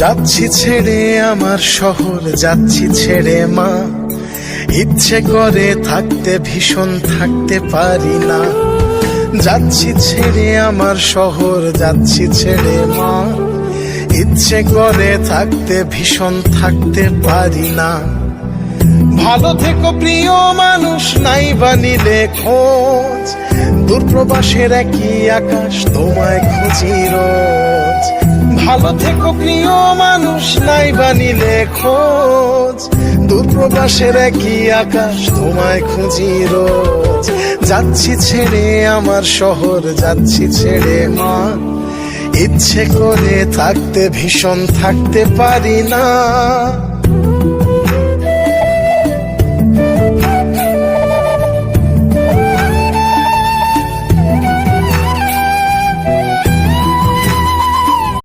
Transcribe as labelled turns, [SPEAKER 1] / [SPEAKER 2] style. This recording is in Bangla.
[SPEAKER 1] যাচ্ছি ছেড়ে আমার শহর, যাচ্ছি ছেড়ে মা। ইচ্ছে করে থাকতে ভীষণ, থাকতে পারি না। যাচ্ছি ছেড়ে আমার শহর, যাচ্ছি ছেড়ে মা। ইচ্ছে করে থাকতে ভীষণ, থাকতে পারি না। ভালো থেকো প্রিয় মানুষ, নাই বা নিলে খোঁজ। দূরপ্রবাসের একই আকাশ, তোমায় খুঁজি রোজ। ভালো থেকো প্রিয় মানুষ, নাই বা নিলে খোঁজ। দূরপ্রবাসের একই আকাশ, তোমায় খুঁজি রোজ। যাচ্ছি ছেড়ে আমার শহর, যাচ্ছি ছেড়ে মা। ইচ্ছে করে থাকতে ভীষণ, থাকতে পারি না।